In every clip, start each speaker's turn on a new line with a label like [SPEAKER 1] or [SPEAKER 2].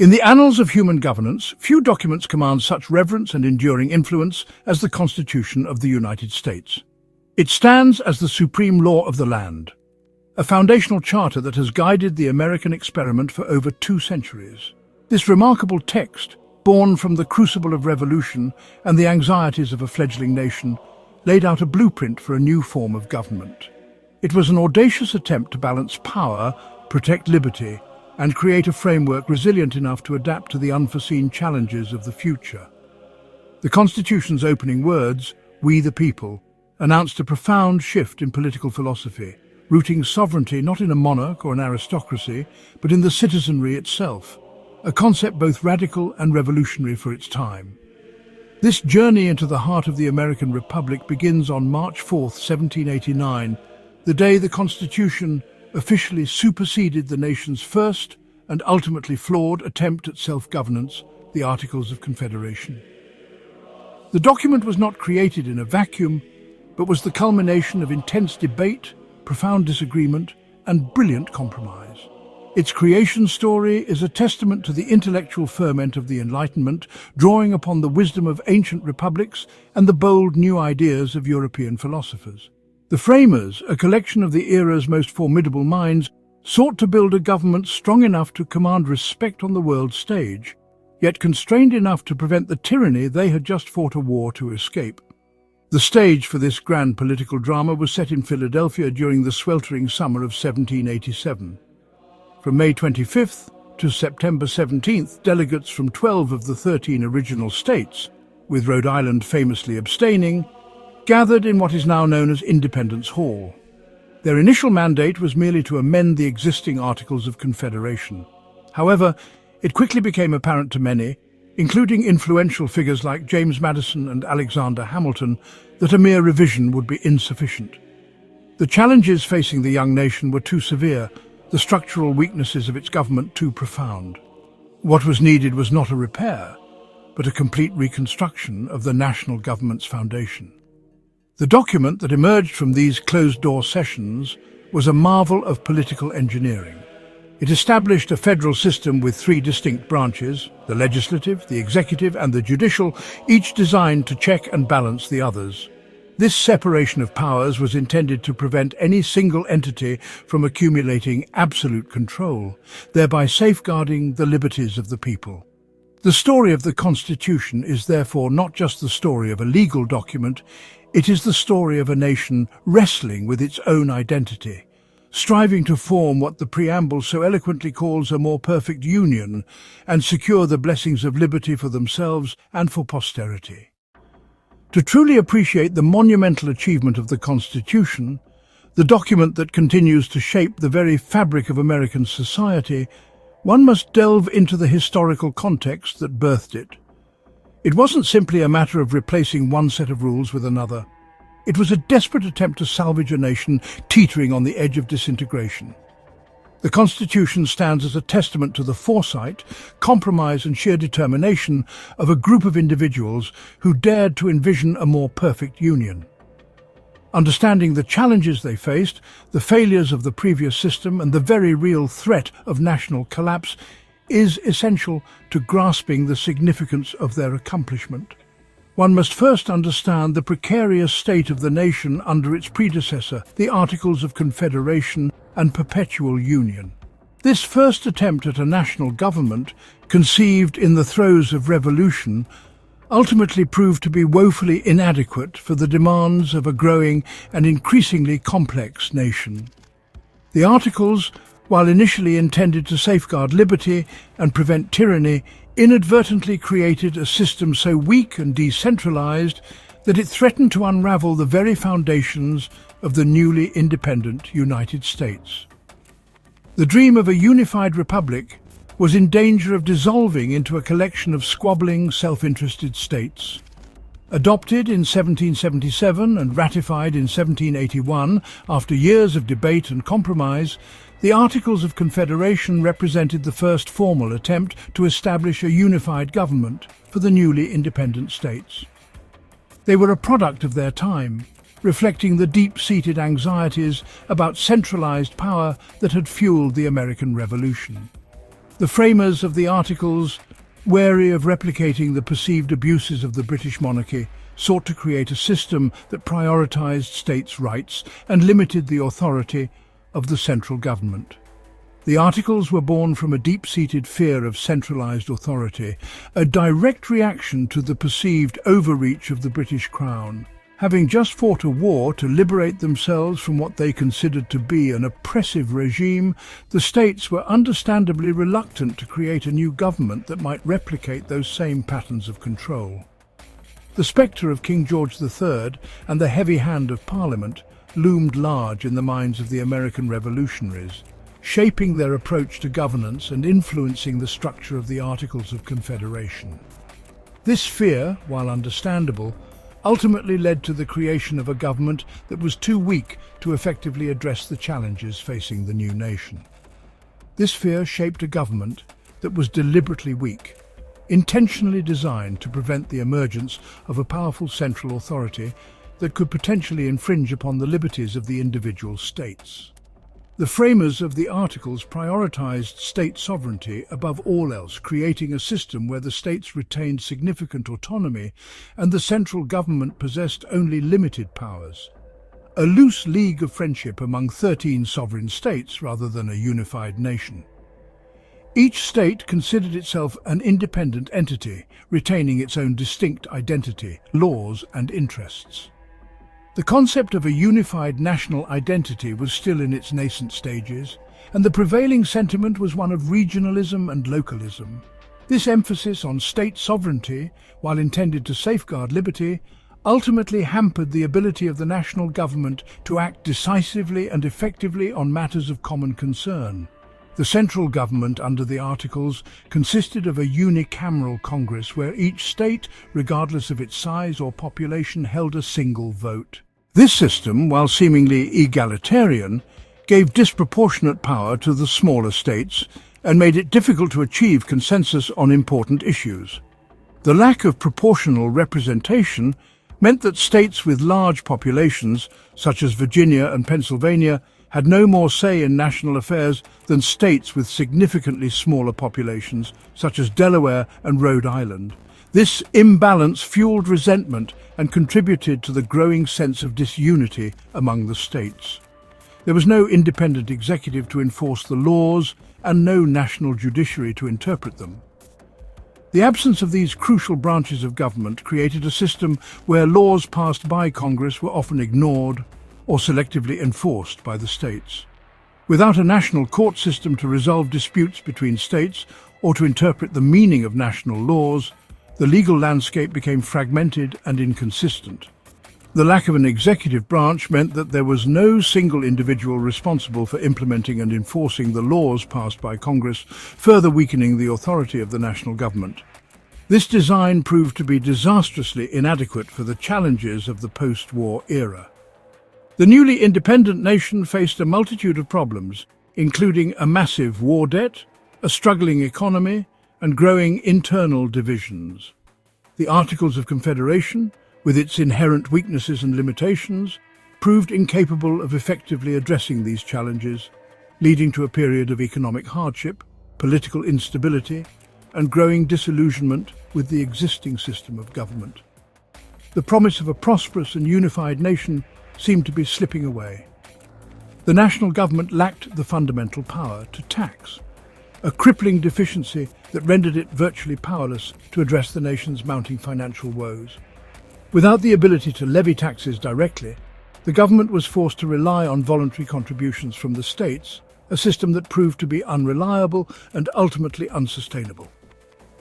[SPEAKER 1] In the annals of human governance, few documents command such reverence and enduring influence as the Constitution of the United States. It stands as the supreme law of the land, a foundational charter that has guided the American experiment for over 2 centuries. This remarkable text, born from the crucible of revolution and the anxieties of a fledgling nation, laid out a blueprint for a new form of government. It was an audacious attempt to balance power, protect liberty, and create a framework resilient enough to adapt to the unforeseen challenges of the future. The Constitution's opening words, "We the people," announced a profound shift in political philosophy, rooting sovereignty not in a monarch or an aristocracy, but in the citizenry itself, a concept both radical and revolutionary for its time. This journey into the heart of the American Republic begins on March 4, 1789, the day the Constitution officially superseded the nation's first and ultimately flawed attempt at self-governance, the Articles of Confederation. The document was not created in a vacuum, but was the culmination of intense debate, profound disagreement, and brilliant compromise. Its creation story is a testament to the intellectual ferment of the Enlightenment, drawing upon the wisdom of ancient republics and the bold new ideas of European philosophers. The framers, a collection of the era's most formidable minds, sought to build a government strong enough to command respect on the world stage, yet constrained enough to prevent the tyranny they had just fought a war to escape. The stage for this grand political drama was set in Philadelphia during the sweltering summer of 1787. From May 25th to September 17th, delegates from 12 of the 13 original states, with Rhode Island famously abstaining, gathered in what is now known as Independence Hall. Their initial mandate was merely to amend the existing Articles of Confederation. However, it quickly became apparent to many, including influential figures like James Madison and Alexander Hamilton, that a mere revision would be insufficient. The challenges facing the young nation were too severe, the structural weaknesses of its government too profound. What was needed was not a repair, but a complete reconstruction of the national government's foundation. The document that emerged from these closed-door sessions was a marvel of political engineering. It established a federal system with 3 distinct branches, the legislative, the executive, and the judicial, each designed to check and balance the others. This separation of powers was intended to prevent any single entity from accumulating absolute control, thereby safeguarding the liberties of the people. The story of the Constitution is therefore not just the story of a legal document, it is the story of a nation wrestling with its own identity, striving to form what the preamble so eloquently calls a more perfect union and secure the blessings of liberty for themselves and for posterity. To truly appreciate the monumental achievement of the Constitution, the document that continues to shape the very fabric of American society, one must delve into the historical context that birthed it. It wasn't simply a matter of replacing one set of rules with another. It was a desperate attempt to salvage a nation teetering on the edge of disintegration. The Constitution stands as a testament to the foresight, compromise and sheer determination of a group of individuals who dared to envision a more perfect union. Understanding the challenges they faced, the failures of the previous system and the very real threat of national collapse is essential to grasping the significance of their accomplishment. One must first understand the precarious state of the nation under its predecessor, the Articles of Confederation and Perpetual Union. This first attempt at a national government, conceived in the throes of revolution, ultimately proved to be woefully inadequate for the demands of a growing and increasingly complex nation. The Articles, while initially intended to safeguard liberty and prevent tyranny, inadvertently created a system so weak and decentralized that it threatened to unravel the very foundations of the newly independent United States. The dream of a unified republic was in danger of dissolving into a collection of squabbling, self-interested states. Adopted in 1777 and ratified in 1781, after years of debate and compromise, the Articles of Confederation represented the first formal attempt to establish a unified government for the newly independent states. They were a product of their time, reflecting the deep-seated anxieties about centralized power that had fueled the American Revolution. The framers of the Articles, wary of replicating the perceived abuses of the British monarchy, sought to create a system that prioritised states' rights and limited the authority of the central government. The Articles were born from a deep-seated fear of centralised authority, a direct reaction to the perceived overreach of the British Crown. Having just fought a war to liberate themselves from what they considered to be an oppressive regime, the states were understandably reluctant to create a new government that might replicate those same patterns of control. The spectre of King George III and the heavy hand of Parliament loomed large in the minds of the American revolutionaries, shaping their approach to governance and influencing the structure of the Articles of Confederation. This fear, while understandable, ultimately led to the creation of a government that was too weak to effectively address the challenges facing the new nation. This fear shaped a government that was deliberately weak, intentionally designed to prevent the emergence of a powerful central authority that could potentially infringe upon the liberties of the individual states. The framers of the Articles prioritized state sovereignty above all else, creating a system where the states retained significant autonomy and the central government possessed only limited powers. A loose league of friendship among 13 sovereign states rather than a unified nation. Each state considered itself an independent entity, retaining its own distinct identity, laws and interests. The concept of a unified national identity was still in its nascent stages, and the prevailing sentiment was one of regionalism and localism. This emphasis on state sovereignty, while intended to safeguard liberty, ultimately hampered the ability of the national government to act decisively and effectively on matters of common concern. The central government under the Articles consisted of a unicameral Congress where each state, regardless of its size or population, held a single vote. This system, while seemingly egalitarian, gave disproportionate power to the smaller states and made it difficult to achieve consensus on important issues. The lack of proportional representation meant that states with large populations, such as Virginia and Pennsylvania, had no more say in national affairs than states with significantly smaller populations, such as Delaware and Rhode Island. This imbalance fueled resentment and contributed to the growing sense of disunity among the states. There was no independent executive to enforce the laws and no national judiciary to interpret them. The absence of these crucial branches of government created a system where laws passed by Congress were often ignored or selectively enforced by the states. Without a national court system to resolve disputes between states or to interpret the meaning of national laws, the legal landscape became fragmented and inconsistent. The lack of an executive branch meant that there was no single individual responsible for implementing and enforcing the laws passed by Congress, further weakening the authority of the national government. This design proved to be disastrously inadequate for the challenges of the post-war era. The newly independent nation faced a multitude of problems, including a massive war debt, a struggling economy, and growing internal divisions. The Articles of Confederation, with its inherent weaknesses and limitations, proved incapable of effectively addressing these challenges, leading to a period of economic hardship, political instability, and growing disillusionment with the existing system of government. The promise of a prosperous and unified nation seemed to be slipping away. The national government lacked the fundamental power to tax, a crippling deficiency that rendered it virtually powerless to address the nation's mounting financial woes. Without the ability to levy taxes directly, the government was forced to rely on voluntary contributions from the states, a system that proved to be unreliable and ultimately unsustainable.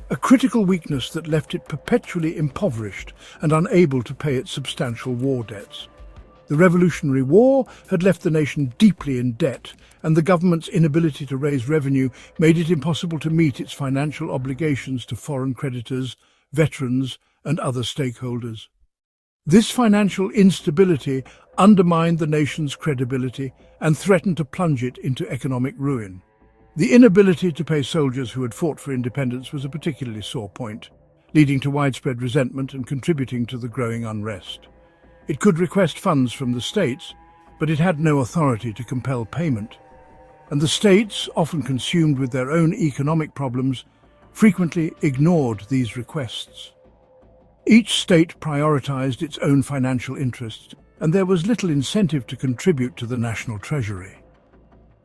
[SPEAKER 1] A critical weakness that left it perpetually impoverished and unable to pay its substantial war debts. The Revolutionary War had left the nation deeply in debt, and the government's inability to raise revenue made it impossible to meet its financial obligations to foreign creditors, veterans, and other stakeholders. This financial instability undermined the nation's credibility and threatened to plunge it into economic ruin. The inability to pay soldiers who had fought for independence was a particularly sore point, leading to widespread resentment and contributing to the growing unrest. It could request funds from the states, but it had no authority to compel payment. and the states, often consumed with their own economic problems, frequently ignored these requests. Each state prioritized its own financial interests, and there was little incentive to contribute to the national treasury.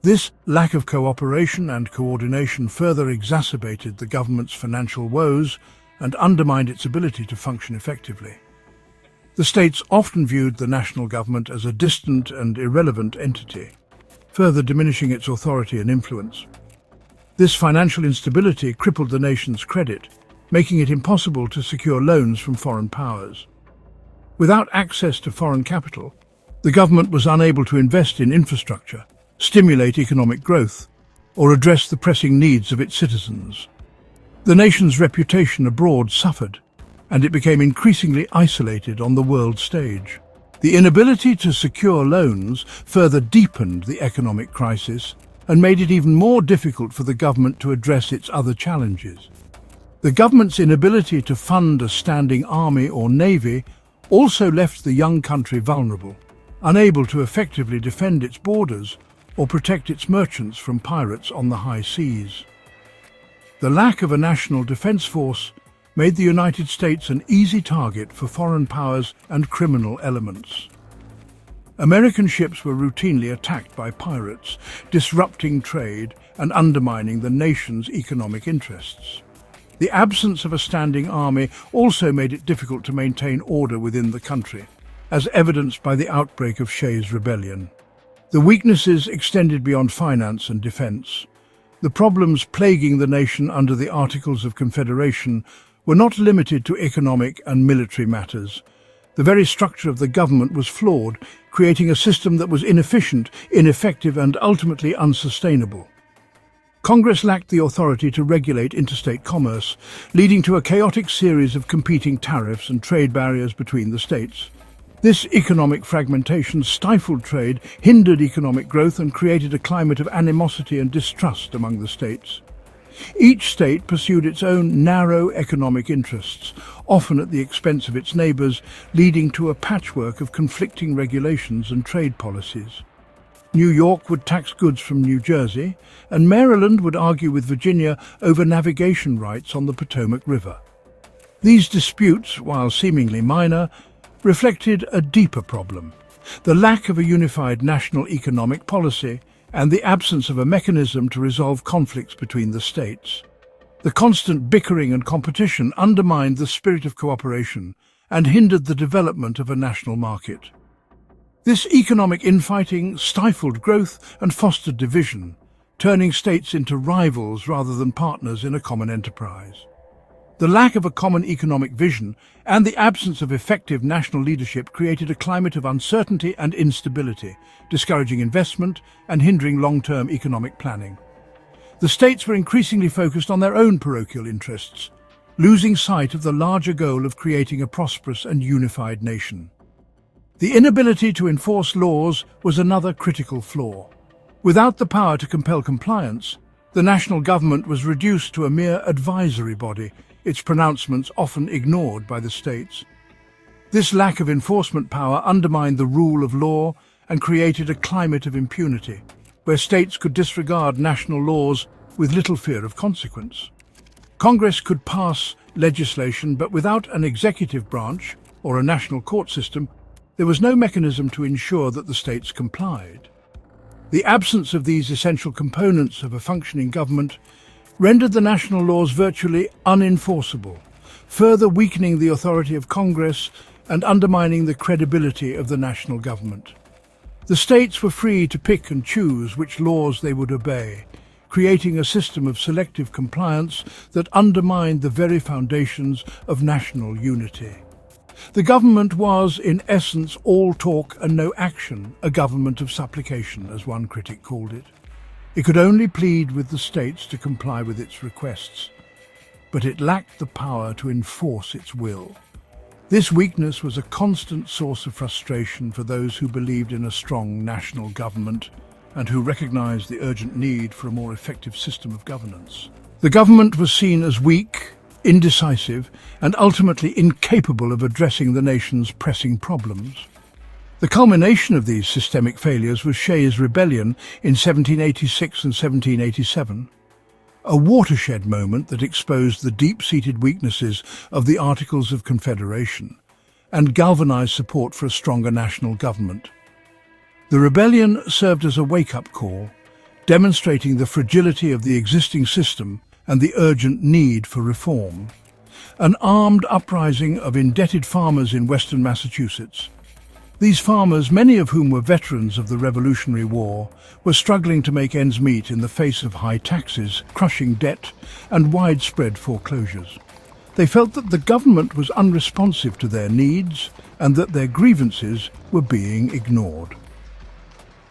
[SPEAKER 1] This lack of cooperation and coordination further exacerbated the government's financial woes and undermined its ability to function effectively. The states often viewed the national government as a distant and irrelevant entity, further diminishing its authority and influence. This financial instability crippled the nation's credit, making it impossible to secure loans from foreign powers. Without access to foreign capital, the government was unable to invest in infrastructure, stimulate economic growth, or address the pressing needs of its citizens. The nation's reputation abroad suffered, and it became increasingly isolated on the world stage. The inability to secure loans further deepened the economic crisis and made it even more difficult for the government to address its other challenges. The government's inability to fund a standing army or navy also left the young country vulnerable, unable to effectively defend its borders or protect its merchants from pirates on the high seas. The lack of a national defense force made the United States an easy target for foreign powers and criminal elements. American ships were routinely attacked by pirates, disrupting trade and undermining the nation's economic interests. The absence of a standing army also made it difficult to maintain order within the country, as evidenced by the outbreak of Shays' Rebellion. The weaknesses extended beyond finance and defense. The problems plaguing the nation under the Articles of Confederation were not limited to economic and military matters. The very structure of the government was flawed, creating a system that was inefficient, ineffective, and ultimately unsustainable. Congress lacked the authority to regulate interstate commerce, leading to a chaotic series of competing tariffs and trade barriers between the states. This economic fragmentation stifled trade, hindered economic growth, and created a climate of animosity and distrust among the states. Each state pursued its own narrow economic interests, often at the expense of its neighbors, leading to a patchwork of conflicting regulations and trade policies. New York would tax goods from New Jersey, and Maryland would argue with Virginia over navigation rights on the Potomac River. These disputes, while seemingly minor, reflected a deeper problem: the lack of a unified national economic policy and the absence of a mechanism to resolve conflicts between the states. The constant bickering and competition undermined the spirit of cooperation and hindered the development of a national market. This economic infighting stifled growth and fostered division, turning states into rivals rather than partners in a common enterprise. The lack of a common economic vision and the absence of effective national leadership created a climate of uncertainty and instability, discouraging investment and hindering long-term economic planning. The states were increasingly focused on their own parochial interests, losing sight of the larger goal of creating a prosperous and unified nation. The inability to enforce laws was another critical flaw. Without the power to compel compliance, the national government was reduced to a mere advisory body, its pronouncements often ignored by the states. This lack of enforcement power undermined the rule of law and created a climate of impunity, where states could disregard national laws with little fear of consequence. Congress could pass legislation, but without an executive branch or a national court system, there was no mechanism to ensure that the states complied. The absence of these essential components of a functioning government rendered the national laws virtually unenforceable, further weakening the authority of Congress and undermining the credibility of the national government. The states were free to pick and choose which laws they would obey, creating a system of selective compliance that undermined the very foundations of national unity. The government was, in essence, all talk and no action, a government of supplication, as one critic called it. It could only plead with the states to comply with its requests, but it lacked the power to enforce its will. This weakness was a constant source of frustration for those who believed in a strong national government and who recognized the urgent need for a more effective system of governance. The government was seen as weak, indecisive, and ultimately incapable of addressing the nation's pressing problems. The culmination of these systemic failures was Shays' Rebellion in 1786 and 1787, a watershed moment that exposed the deep-seated weaknesses of the Articles of Confederation and galvanized support for a stronger national government. The rebellion served as a wake-up call, demonstrating the fragility of the existing system and the urgent need for reform. An armed uprising of indebted farmers in western Massachusetts. These farmers, many of whom were veterans of the Revolutionary War, were struggling to make ends meet in the face of high taxes, crushing debt, and widespread foreclosures. They felt that the government was unresponsive to their needs and that their grievances were being ignored.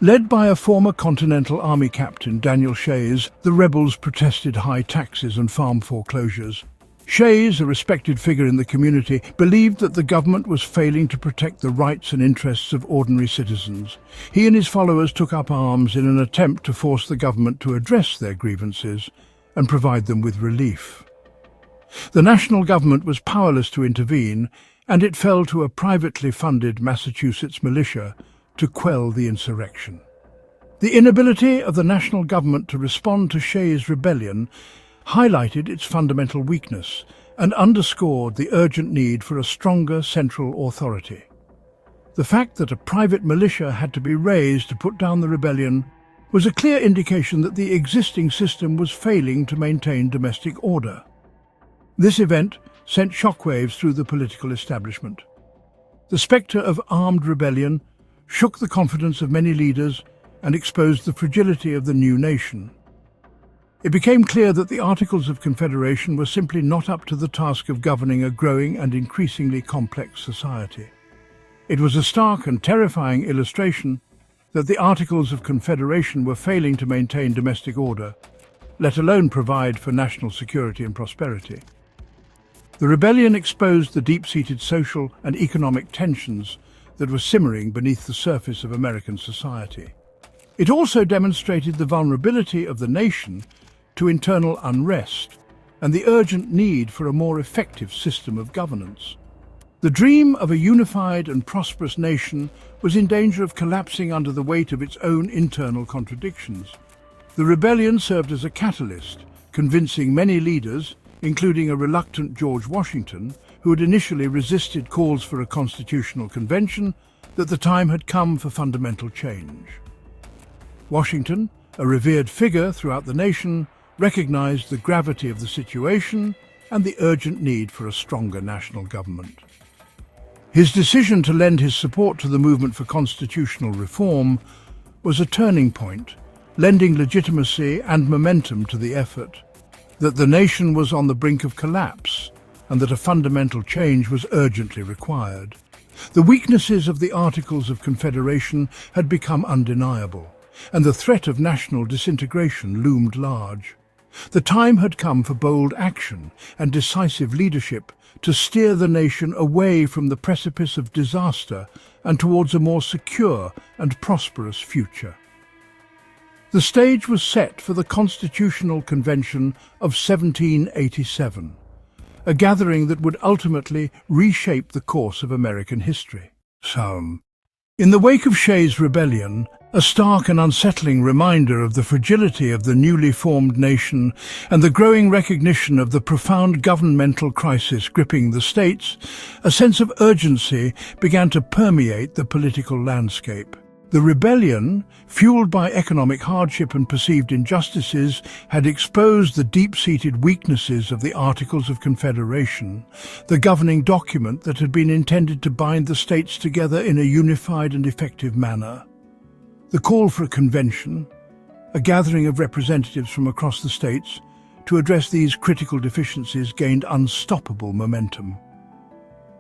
[SPEAKER 1] Led by a former Continental Army captain, Daniel Shays, the rebels protested high taxes and farm foreclosures. Shays, a respected figure in the community, believed that the government was failing to protect the rights and interests of ordinary citizens. He and his followers took up arms in an attempt to force the government to address their grievances and provide them with relief. The national government was powerless to intervene, and it fell to a privately funded Massachusetts militia to quell the insurrection. The inability of the national government to respond to Shays' rebellion highlighted its fundamental weakness and underscored the urgent need for a stronger central authority. The fact that a private militia had to be raised to put down the rebellion was a clear indication that the existing system was failing to maintain domestic order. This event sent shockwaves through the political establishment. The spectre of armed rebellion shook the confidence of many leaders and exposed the fragility of the new nation. It became clear that the Articles of Confederation were simply not up to the task of governing a growing and increasingly complex society. It was a stark and terrifying illustration that the Articles of Confederation were failing to maintain domestic order, let alone provide for national security and prosperity. The rebellion exposed the deep-seated social and economic tensions that were simmering beneath the surface of American society. It also demonstrated the vulnerability of the nation to internal unrest and the urgent need for a more effective system of governance. The dream of a unified and prosperous nation was in danger of collapsing under the weight of its own internal contradictions. The rebellion served as a catalyst, convincing many leaders, including a reluctant George Washington, who had initially resisted calls for a constitutional convention, that the time had come for fundamental change. Washington, a revered figure throughout the nation, recognized the gravity of the situation and the urgent need for a stronger national government. His decision to lend his support to the movement for constitutional reform was a turning point, lending legitimacy and momentum to the effort. That the nation was on the brink of collapse and that a fundamental change was urgently required. The weaknesses of the Articles of Confederation had become undeniable, and the threat of national disintegration loomed large. The time had come for bold action and decisive leadership to steer the nation away from the precipice of disaster and towards a more secure and prosperous future. The stage was set for the Constitutional Convention of 1787, a gathering that would ultimately reshape the course of American history. In the wake of Shays' Rebellion, a stark and unsettling reminder of the fragility of the newly formed nation and the growing recognition of the profound governmental crisis gripping the states, a sense of urgency began to permeate the political landscape. The rebellion, fueled by economic hardship and perceived injustices, had exposed the deep-seated weaknesses of the Articles of Confederation, the governing document that had been intended to bind the states together in a unified and effective manner. The call for a convention, a gathering of representatives from across the states, to address these critical deficiencies gained unstoppable momentum.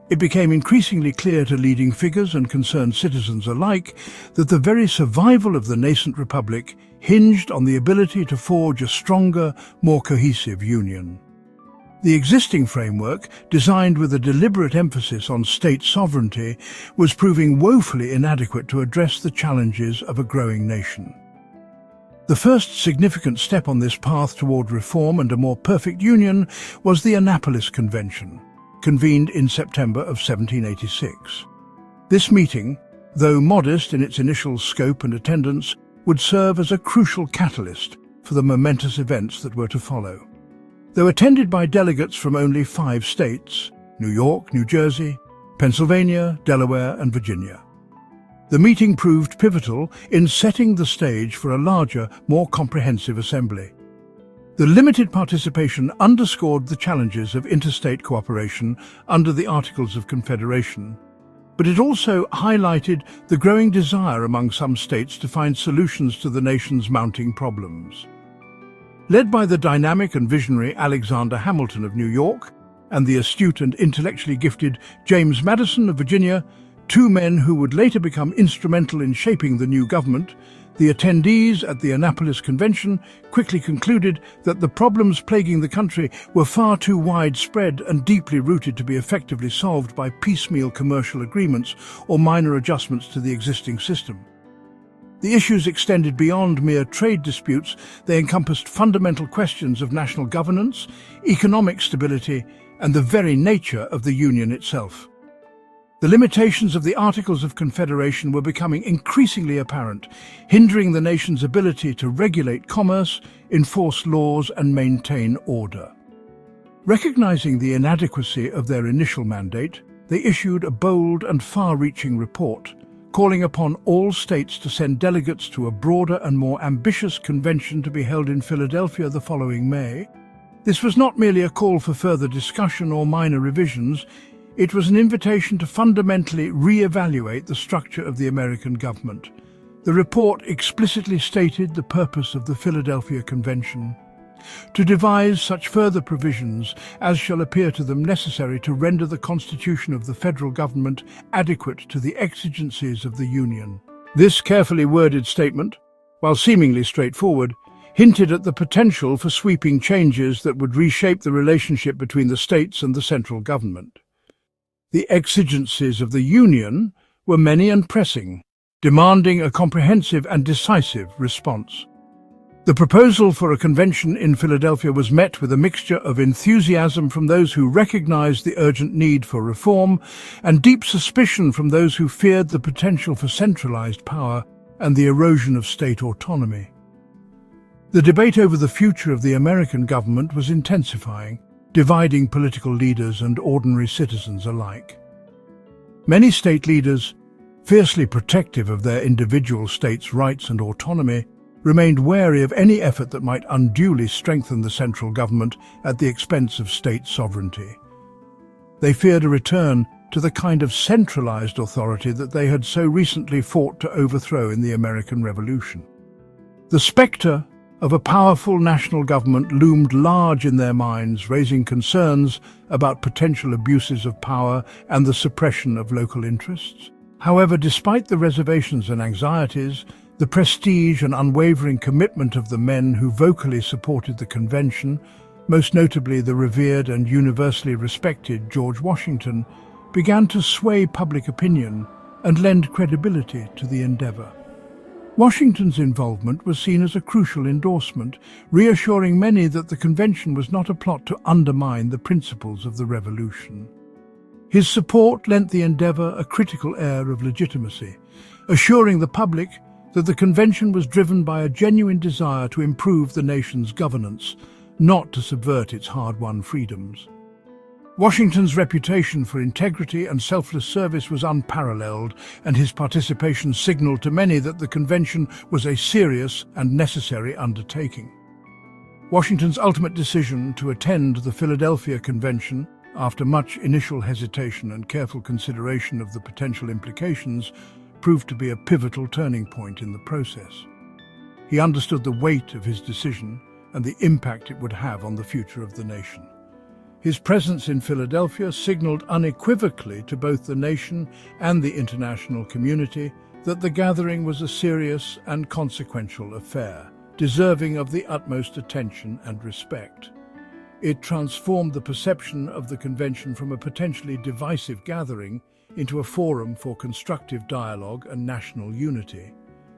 [SPEAKER 1] It became increasingly clear to leading figures and concerned citizens alike that the very survival of the nascent republic hinged on the ability to forge a stronger, more cohesive union. The existing framework, designed with a deliberate emphasis on state sovereignty, was proving woefully inadequate to address the challenges of a growing nation. The first significant step on this path toward reform and a more perfect union was the Annapolis Convention, convened in September of 1786. This meeting, though modest in its initial scope and attendance, would serve as a crucial catalyst for the momentous events that were to follow. Though attended by delegates from only 5 states, New York, New Jersey, Pennsylvania, Delaware, and Virginia, the meeting proved pivotal in setting the stage for a larger, more comprehensive assembly. The limited participation underscored the challenges of interstate cooperation under the Articles of Confederation, but it also highlighted the growing desire among some states to find solutions to the nation's mounting problems. Led by the dynamic and visionary Alexander Hamilton of New York and the astute and intellectually gifted James Madison of Virginia, 2 men who would later become instrumental in shaping the new government, the attendees at the Annapolis Convention quickly concluded that the problems plaguing the country were far too widespread and deeply rooted to be effectively solved by piecemeal commercial agreements or minor adjustments to the existing system. The issues extended beyond mere trade disputes. They encompassed fundamental questions of national governance, economic stability, and the very nature of the Union itself. The limitations of the Articles of Confederation were becoming increasingly apparent, hindering the nation's ability to regulate commerce, enforce laws, and maintain order. Recognizing the inadequacy of their initial mandate, they issued a bold and far-reaching report, calling upon all states to send delegates to a broader and more ambitious convention to be held in Philadelphia the following May. This was not merely a call for further discussion or minor revisions. It was an invitation to fundamentally re-evaluate the structure of the American government. The report explicitly stated the purpose of the Philadelphia Convention: to devise such further provisions as shall appear to them necessary to render the constitution of the federal government adequate to the exigencies of the Union. This carefully worded statement, while seemingly straightforward, hinted at the potential for sweeping changes that would reshape the relationship between the states and the central government. The exigencies of the Union were many and pressing, demanding a comprehensive and decisive response. The proposal for a convention in Philadelphia was met with a mixture of enthusiasm from those who recognized the urgent need for reform and deep suspicion from those who feared the potential for centralized power and the erosion of state autonomy. The debate over the future of the American government was intensifying, dividing political leaders and ordinary citizens alike. Many state leaders, fiercely protective of their individual states' rights and autonomy, remained wary of any effort that might unduly strengthen the central government at the expense of state sovereignty. They feared a return to the kind of centralized authority that they had so recently fought to overthrow in the American Revolution. The spectre of a powerful national government loomed large in their minds, raising concerns about potential abuses of power and the suppression of local interests. However, despite the reservations and anxieties, the prestige and unwavering commitment of the men who vocally supported the convention, most notably the revered and universally respected George Washington, began to sway public opinion and lend credibility to the endeavor. Washington's involvement was seen as a crucial endorsement, reassuring many that the convention was not a plot to undermine the principles of the revolution. His support lent the endeavor a critical air of legitimacy, assuring the public that the convention was driven by a genuine desire to improve the nation's governance, not to subvert its hard-won freedoms. Washington's reputation for integrity and selfless service was unparalleled, and his participation signaled to many that the convention was a serious and necessary undertaking. Washington's ultimate decision to attend the Philadelphia Convention, after much initial hesitation and careful consideration of the potential implications, proved to be a pivotal turning point in the process. He understood the weight of his decision and the impact it would have on the future of the nation. His presence in Philadelphia signaled unequivocally to both the nation and the international community that the gathering was a serious and consequential affair, deserving of the utmost attention and respect. It transformed the perception of the convention from a potentially divisive gathering into a forum for constructive dialogue and national unity.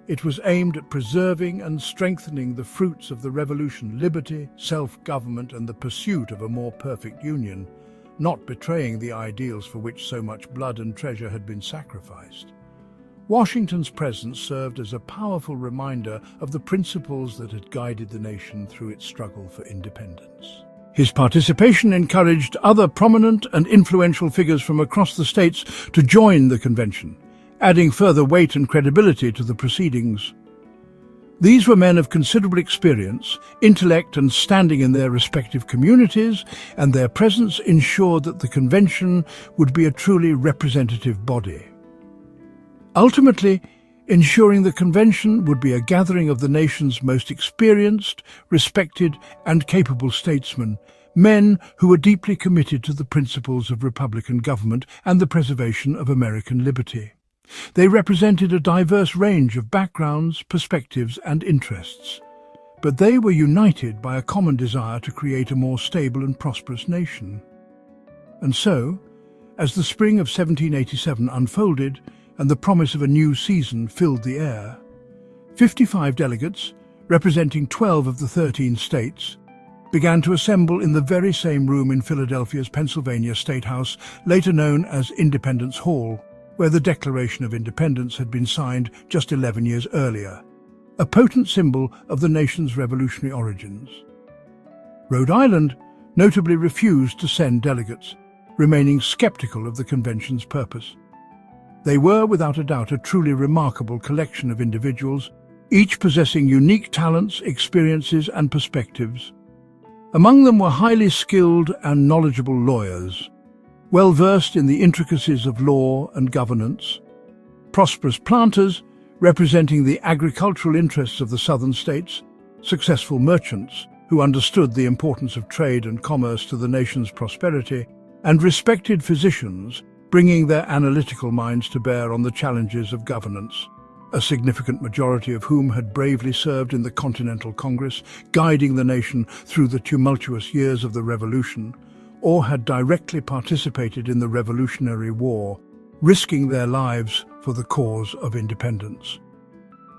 [SPEAKER 1] It was aimed at preserving and strengthening the fruits of the revolution: liberty, self-government, and the pursuit of a more perfect union, not betraying the ideals for which so much blood and treasure had been sacrificed. Washington's presence served as a powerful reminder of the principles that had guided the nation through its struggle for independence. His participation encouraged other prominent and influential figures from across the states to join the convention, adding further weight and credibility to the proceedings. These were men of considerable experience, intellect, and standing in their respective communities, and their presence ensured that the convention would be a truly representative body. Ultimately, ensuring the convention would be a gathering of the nation's most experienced, respected, and capable statesmen, men who were deeply committed to the principles of republican government and the preservation of American liberty. They represented a diverse range of backgrounds, perspectives, and interests, but they were united by a common desire to create a more stable and prosperous nation. And so, as the spring of 1787 unfolded and the promise of a new season filled the air, 55 delegates, representing 12 of the 13 states, began to assemble in the very same room in Philadelphia's Pennsylvania State House, later known as Independence Hall, where the Declaration of Independence had been signed just 11 years earlier, a potent symbol of the nation's revolutionary origins. Rhode Island notably refused to send delegates, remaining skeptical of the convention's purpose. They were, without a doubt, a truly remarkable collection of individuals, each possessing unique talents, experiences, and perspectives. Among them were highly skilled and knowledgeable lawyers, well-versed in the intricacies of law and governance, prosperous planters representing the agricultural interests of the southern states, successful merchants who understood the importance of trade and commerce to the nation's prosperity, and respected physicians bringing their analytical minds to bear on the challenges of governance, a significant majority of whom had bravely served in the Continental Congress, guiding the nation through the tumultuous years of the Revolution, or had directly participated in the Revolutionary War, risking their lives for the cause of independence.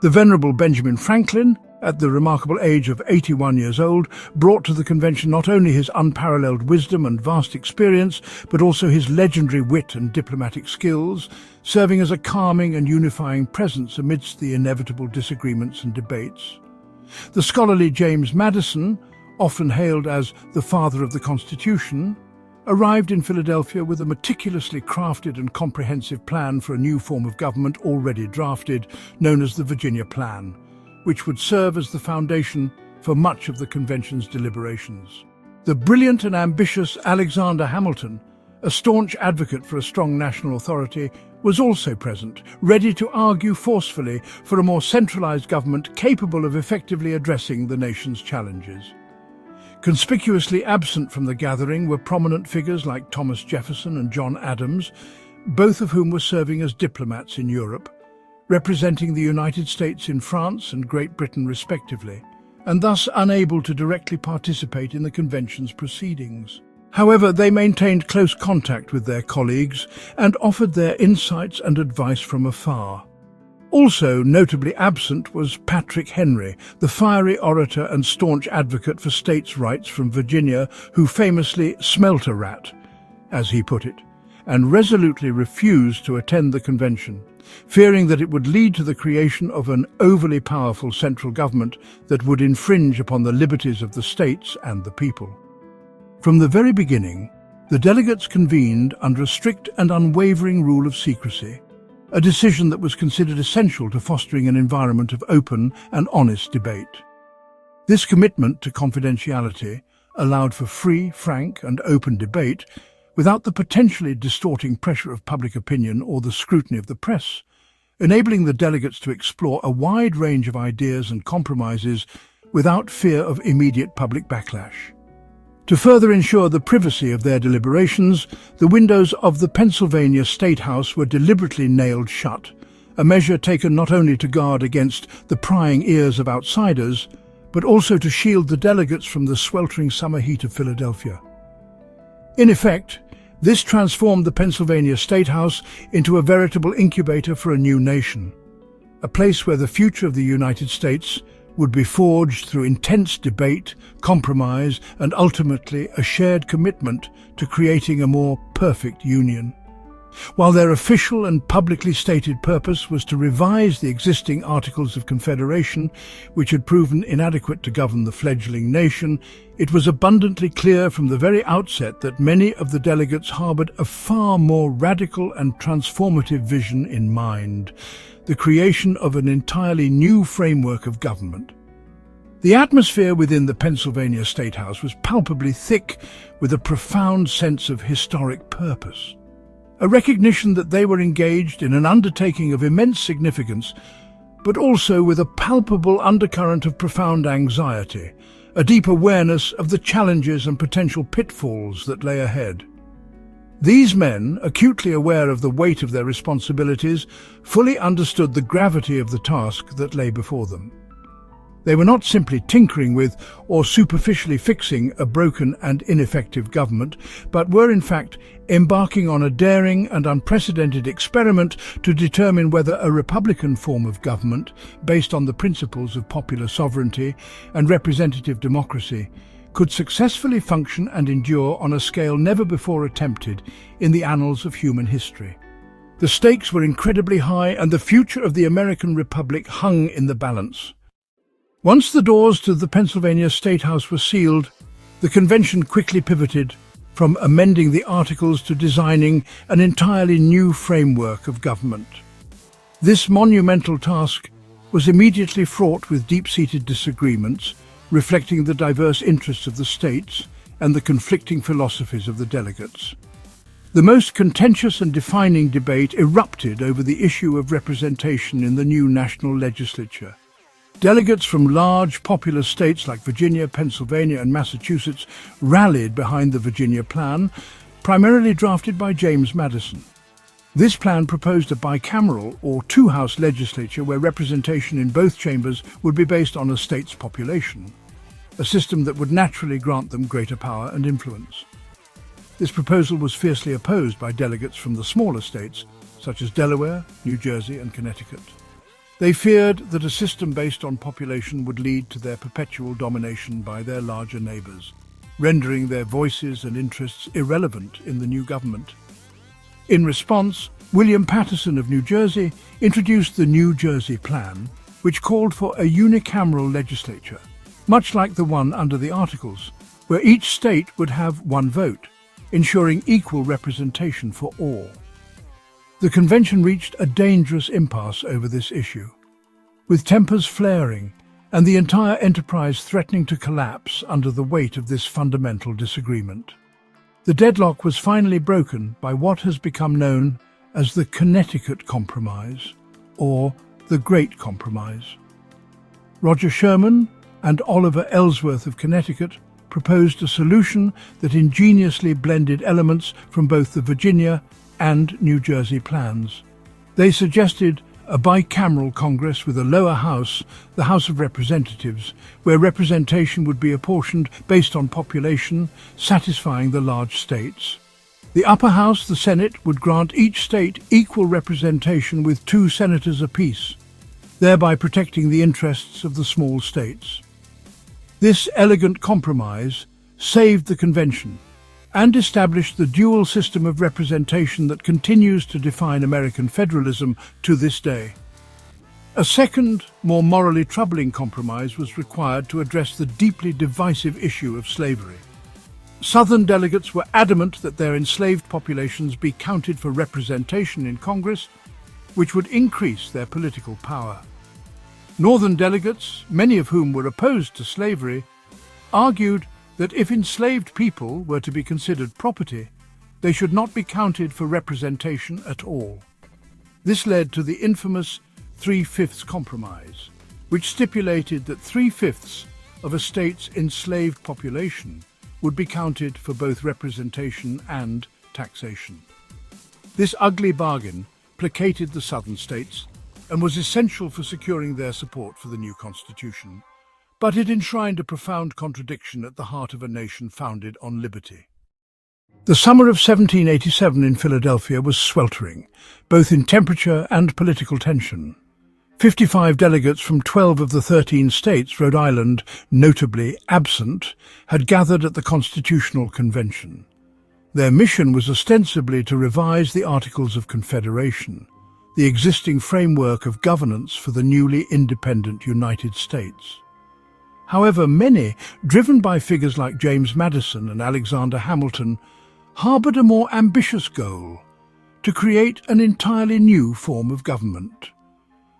[SPEAKER 1] The venerable Benjamin Franklin, at the remarkable age of 81 years old, brought to the convention not only his unparalleled wisdom and vast experience, but also his legendary wit and diplomatic skills, serving as a calming and unifying presence amidst the inevitable disagreements and debates. The scholarly James Madison, often hailed as the father of the Constitution, arrived in Philadelphia with a meticulously crafted and comprehensive plan for a new form of government already drafted, known as the Virginia Plan, which would serve as the foundation for much of the convention's deliberations. The brilliant and ambitious Alexander Hamilton, a staunch advocate for a strong national authority, was also present, ready to argue forcefully for a more centralized government capable of effectively addressing the nation's challenges. Conspicuously absent from the gathering were prominent figures like Thomas Jefferson and John Adams, both of whom were serving as diplomats in Europe, representing the United States in France and Great Britain respectively, and thus unable to directly participate in the convention's proceedings. However, they maintained close contact with their colleagues and offered their insights and advice from afar. Also notably absent was Patrick Henry, the fiery orator and staunch advocate for states' rights from Virginia, who famously smelt a rat, as he put it, and resolutely refused to attend the convention, fearing that it would lead to the creation of an overly powerful central government that would infringe upon the liberties of the states and the people. From the very beginning, the delegates convened under a strict and unwavering rule of secrecy, a decision that was considered essential to fostering an environment of open and honest debate. This commitment to confidentiality allowed for free, frank, and open debate without the potentially distorting pressure of public opinion or the scrutiny of the press, enabling the delegates to explore a wide range of ideas and compromises without fear of immediate public backlash. To further ensure the privacy of their deliberations, the windows of the Pennsylvania State House were deliberately nailed shut, a measure taken not only to guard against the prying ears of outsiders, but also to shield the delegates from the sweltering summer heat of Philadelphia. In effect, this transformed the Pennsylvania State House into a veritable incubator for a new nation, a place where the future of the United States would be forged through intense debate, compromise, and ultimately a shared commitment to creating a more perfect union. While their official and publicly stated purpose was to revise the existing Articles of Confederation, which had proven inadequate to govern the fledgling nation, it was abundantly clear from the very outset that many of the delegates harbored a far more radical and transformative vision in mind: the creation of an entirely new framework of government. The atmosphere within the Pennsylvania State House was palpably thick with a profound sense of historic purpose. A recognition that they were engaged in an undertaking of immense significance, but also with a palpable undercurrent of profound anxiety, a deep awareness of the challenges and potential pitfalls that lay ahead. These men, acutely aware of the weight of their responsibilities, fully understood the gravity of the task that lay before them. They were not simply tinkering with or superficially fixing a broken and ineffective government, but were in fact embarking on a daring and unprecedented experiment to determine whether a republican form of government, based on the principles of popular sovereignty and representative democracy, could successfully function and endure on a scale never before attempted in the annals of human history. The stakes were incredibly high, and the future of the American Republic hung in the balance. Once the doors to the Pennsylvania State House were sealed, the convention quickly pivoted from amending the articles to designing an entirely new framework of government. This monumental task was immediately fraught with deep-seated disagreements, reflecting the diverse interests of the states and the conflicting philosophies of the delegates. The most contentious and defining debate erupted over the issue of representation in the new national legislature. Delegates from large, populous states like Virginia, Pennsylvania, and Massachusetts rallied behind the Virginia Plan, primarily drafted by James Madison. This plan proposed a bicameral or two-house legislature where representation in both chambers would be based on a state's population, a system that would naturally grant them greater power and influence. This proposal was fiercely opposed by delegates from the smaller states, such as Delaware, New Jersey, and Connecticut. They feared that a system based on population would lead to their perpetual domination by their larger neighbours, rendering their voices and interests irrelevant in the new government. In response, William Paterson of New Jersey introduced the New Jersey Plan, which called for a unicameral legislature, much like the one under the Articles, where each state would have one vote, ensuring equal representation for all. The convention reached a dangerous impasse over this issue, with tempers flaring and the entire enterprise threatening to collapse under the weight of this fundamental disagreement. The deadlock was finally broken by what has become known as the Connecticut Compromise, or the Great Compromise. Roger Sherman and Oliver Ellsworth of Connecticut proposed a solution that ingeniously blended elements from both the Virginia and New Jersey plans. They suggested a bicameral Congress with a lower house, the House of Representatives, where representation would be apportioned based on population, satisfying the large states. The upper house, the Senate, would grant each state equal representation with 2 senators apiece, thereby protecting the interests of the small states. This elegant compromise saved the convention and established the dual system of representation that continues to define American federalism to this day. A second, more morally troubling compromise was required to address the deeply divisive issue of slavery. Southern delegates were adamant that their enslaved populations be counted for representation in Congress, which would increase their political power. Northern delegates, many of whom were opposed to slavery, argued that if enslaved people were to be considered property, they should not be counted for representation at all. This led to the infamous 3/5 compromise, which stipulated that 3/5 of a state's enslaved population would be counted for both representation and taxation. This ugly bargain placated the southern states and was essential for securing their support for the new constitution. But it enshrined a profound contradiction at the heart of a nation founded on liberty. The summer of 1787 in Philadelphia was sweltering, both in temperature and political tension. 55 delegates from 12 of the 13 states, Rhode Island notably absent, had gathered at the Constitutional Convention. Their mission was ostensibly to revise the Articles of Confederation, the existing framework of governance for the newly independent United States. However, many, driven by figures like James Madison and Alexander Hamilton, harbored a more ambitious goal: to create an entirely new form of government.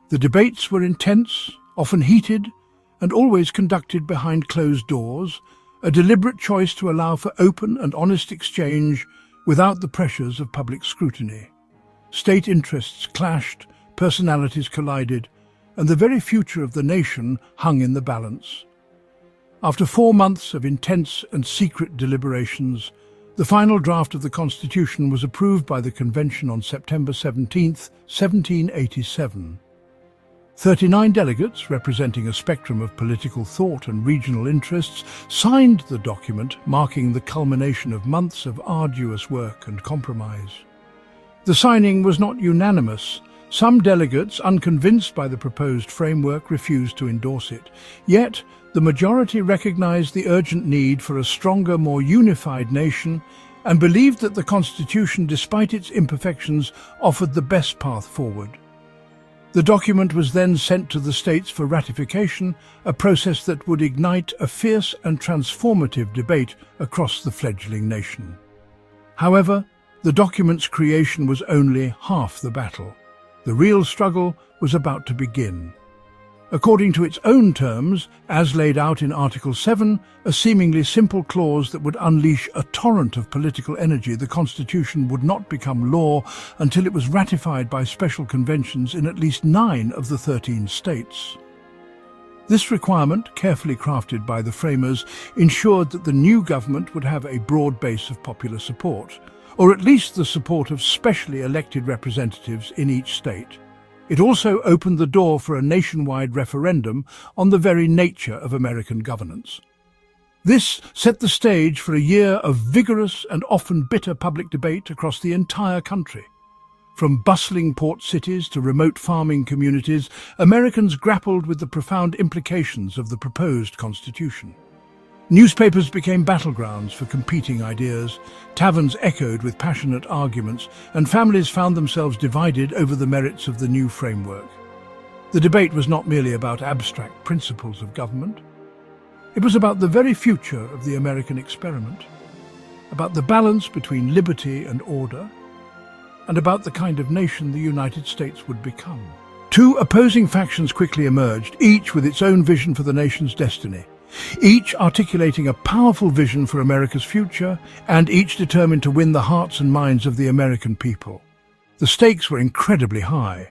[SPEAKER 1] The debates were intense, often heated, and always conducted behind closed doors, a deliberate choice to allow for open and honest exchange without the pressures of public scrutiny. State interests clashed, personalities collided, and the very future of the nation hung in the balance. After 4 months of intense and secret deliberations, the final draft of the Constitution was approved by the Convention on September 17, 1787. 39 delegates, representing a spectrum of political thought and regional interests, signed the document, marking the culmination of months of arduous work and compromise. The signing was not unanimous. Some delegates, unconvinced by the proposed framework, refused to endorse it. Yet, the majority recognized the urgent need for a stronger, more unified nation and believed that the Constitution, despite its imperfections, offered the best path forward. The document was then sent to the states for ratification, a process that would ignite a fierce and transformative debate across the fledgling nation. However, the document's creation was only half the battle. The real struggle was about to begin. According to its own terms, as laid out in Article 7, a seemingly simple clause that would unleash a torrent of political energy, the Constitution would not become law until it was ratified by special conventions in at least 9 of the 13 states. This requirement, carefully crafted by the framers, ensured that the new government would have a broad base of popular support, or at least the support of specially elected representatives in each state. It also opened the door for a nationwide referendum on the very nature of American governance. This set the stage for a year of vigorous and often bitter public debate across the entire country. From bustling port cities to remote farming communities, Americans grappled with the profound implications of the proposed Constitution. Newspapers became battlegrounds for competing ideas, taverns echoed with passionate arguments, and families found themselves divided over the merits of the new framework. The debate was not merely about abstract principles of government. It was about the very future of the American experiment, about the balance between liberty and order, and about the kind of nation the United States would become. 2 opposing factions quickly emerged, each with its own vision for the nation's destiny. Each articulating a powerful vision for America's future, and each determined to win the hearts and minds of the American people. The stakes were incredibly high,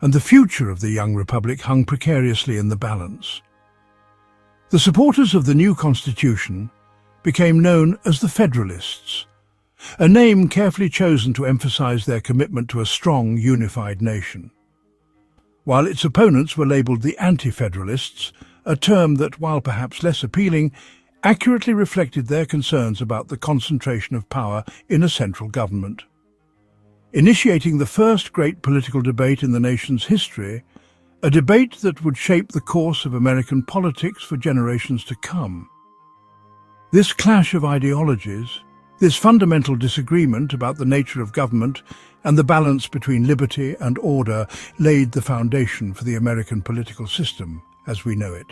[SPEAKER 1] and the future of the young republic hung precariously in the balance. The supporters of the new Constitution became known as the Federalists, a name carefully chosen to emphasize their commitment to a strong, unified nation. While its opponents were labeled the Anti-Federalists, a term that, while perhaps less appealing, accurately reflected their concerns about the concentration of power in a central government. Initiating the first great political debate in the nation's history, a debate that would shape the course of American politics for generations to come. This clash of ideologies, this fundamental disagreement about the nature of government and the balance between liberty and order, laid the foundation for the American political system as we know it.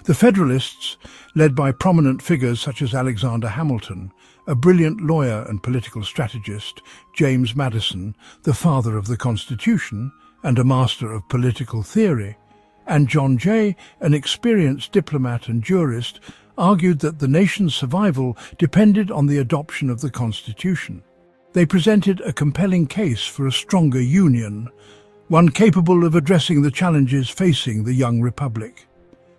[SPEAKER 1] The Federalists, led by prominent figures such as Alexander Hamilton, a brilliant lawyer and political strategist, James Madison, the father of the Constitution and a master of political theory, and John Jay, an experienced diplomat and jurist, argued that the nation's survival depended on the adoption of the Constitution. They presented a compelling case for a stronger union, one capable of addressing the challenges facing the young republic.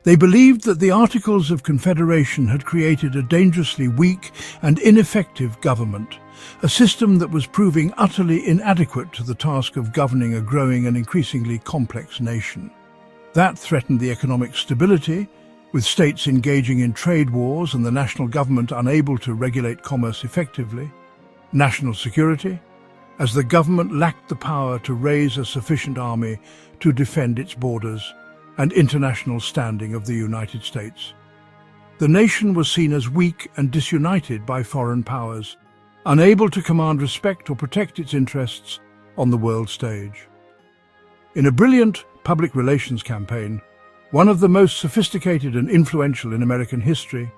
[SPEAKER 1] They believed that the Articles of Confederation had created a dangerously weak and ineffective government, a system that was proving utterly inadequate to the task of governing a growing and increasingly complex nation. That threatened the economic stability, with states engaging in trade wars and the national government unable to regulate commerce effectively. National security, as the government lacked the power to raise a sufficient army to defend its borders, and international standing of the United States. The nation was seen as weak and disunited by foreign powers, unable to command respect or protect its interests on the world stage. In a brilliant public relations campaign, one of the most sophisticated and influential in American history,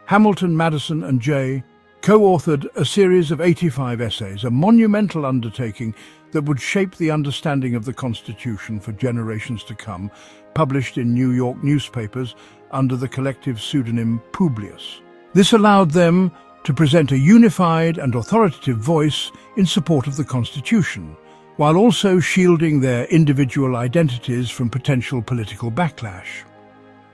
[SPEAKER 1] Hamilton, Madison, and Jay co-authored a series of 85 essays, a monumental undertaking that would shape the understanding of the Constitution for generations to come, published in New York newspapers under the collective pseudonym Publius. This allowed them to present a unified and authoritative voice in support of the Constitution, while also shielding their individual identities from potential political backlash.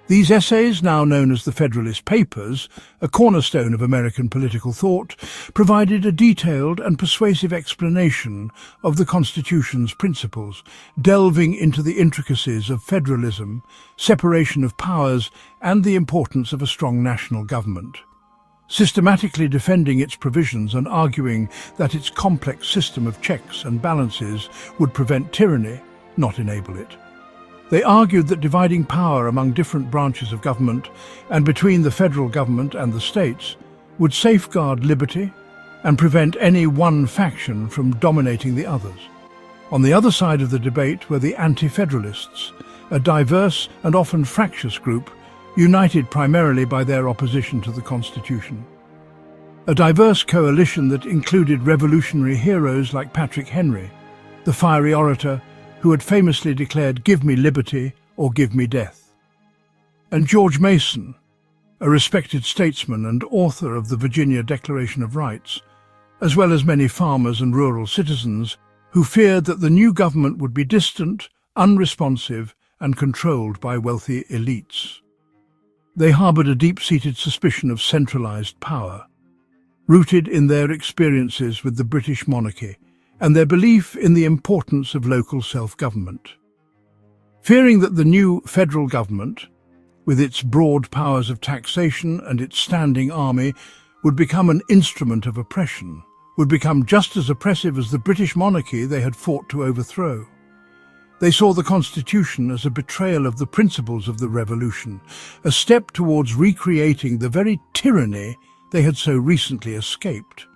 [SPEAKER 1] These essays, now known as the Federalist Papers, a cornerstone of American political thought, provided a detailed and persuasive explanation of the Constitution's principles, delving into the intricacies of federalism, separation of powers, and the importance of a strong national government. Systematically defending its provisions and arguing that its complex system of checks and balances would prevent tyranny, not enable it. They argued that dividing power among different branches of government and between the federal government and the states would safeguard liberty and prevent any one faction from dominating the others. On the other side of the debate were the anti-federalists, a diverse and often fractious group united primarily by their opposition to the Constitution. A diverse coalition that included revolutionary heroes like Patrick Henry, the fiery orator who had famously declared, "Give me liberty or give me death," and George Mason, a respected statesman and author of the Virginia Declaration of Rights, as well as many farmers and rural citizens who feared that the new government would be distant, unresponsive, and controlled by wealthy elites. They harbored a deep-seated suspicion of centralized power, rooted in their experiences with the British monarchy and their belief in the importance of local self-government. Fearing that the new federal government, with its broad powers of taxation and its standing army, would become an instrument of oppression, would become just as oppressive as the British monarchy they had fought to overthrow. They saw the Constitution as a betrayal of the principles of the Revolution, a step towards recreating the very tyranny they had so recently escaped.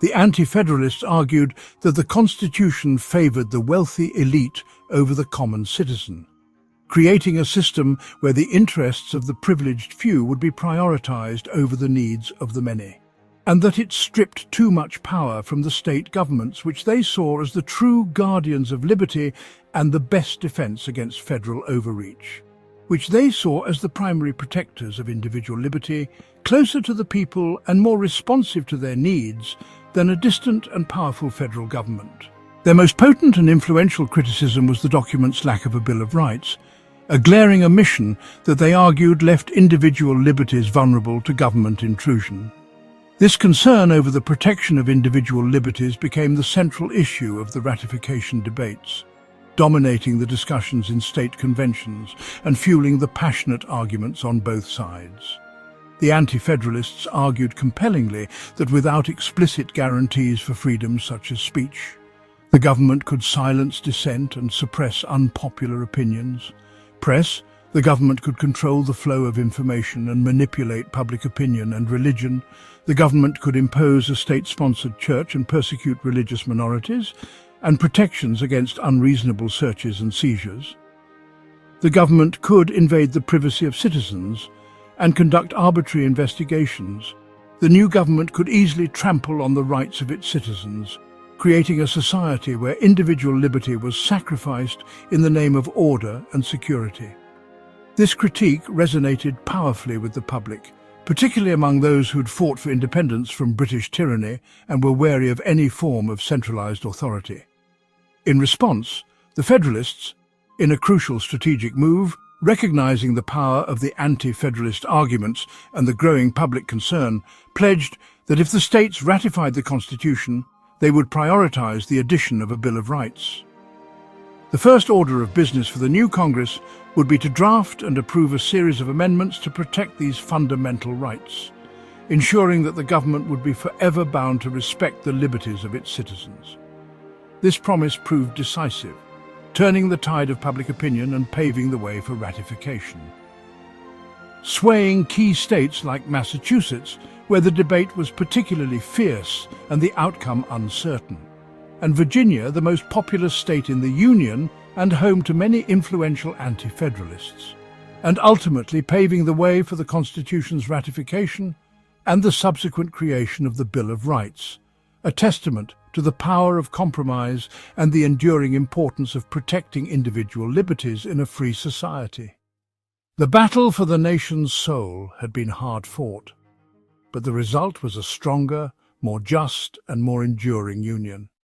[SPEAKER 1] The anti-federalists argued that the Constitution favoured the wealthy elite over the common citizen, creating a system where the interests of the privileged few would be prioritised over the needs of the many, and that it stripped too much power from the state governments, which they saw as the true guardians of liberty and the best defence against federal overreach, which they saw as the primary protectors of individual liberty, closer to the people and more responsive to their needs than a distant and powerful federal government. Their most potent and influential criticism was the document's lack of a Bill of Rights, a glaring omission that they argued left individual liberties vulnerable to government intrusion. This concern over the protection of individual liberties became the central issue of the ratification debates, dominating the discussions in state conventions and fueling the passionate arguments on both sides. The anti-federalists argued compellingly that without explicit guarantees for freedoms such as speech, the government could silence dissent and suppress unpopular opinions. Press, the government could control the flow of information and manipulate public opinion and religion. The government could impose a state-sponsored church and persecute religious minorities, and protections against unreasonable searches and seizures. The government could invade the privacy of citizens and conduct arbitrary investigations. The new government could easily trample on the rights of its citizens, creating a society where individual liberty was sacrificed in the name of order and security. This critique resonated powerfully with the public, particularly among those who'd fought for independence from British tyranny and were wary of any form of centralized authority. In response, the Federalists, in a crucial strategic move, recognizing the power of the anti-federalist arguments and the growing public concern, pledged that if the states ratified the Constitution, they would prioritize the addition of a Bill of Rights. The first order of business for the new Congress would be to draft and approve a series of amendments to protect these fundamental rights, ensuring that the government would be forever bound to respect the liberties of its citizens. This promise proved decisive, turning the tide of public opinion and paving the way for ratification. swaying key states like Massachusetts, where the debate was particularly fierce and the outcome uncertain, and Virginia, the most populous state in the Union and home to many influential anti-federalists, and ultimately paving the way for the Constitution's ratification and the subsequent creation of the Bill of Rights, a testament to the power of compromise and the enduring importance of protecting individual liberties in a free society. The battle for the nation's soul had been hard fought, but the result was a stronger, more just and more enduring union.